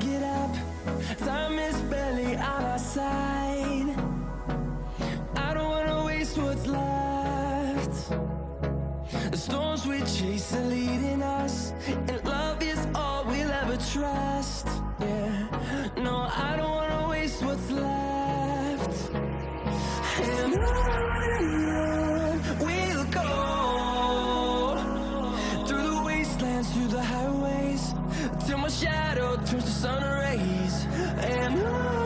get up. Time is barely on our side. I don't wanna waste what's left. The storms we chase are leading us, and love is all we'll ever trust. Yeah, no, I don't wanna waste what's left. And on we'll go, through the wastelands, through the highways, till my shadow turns to sun rays. And on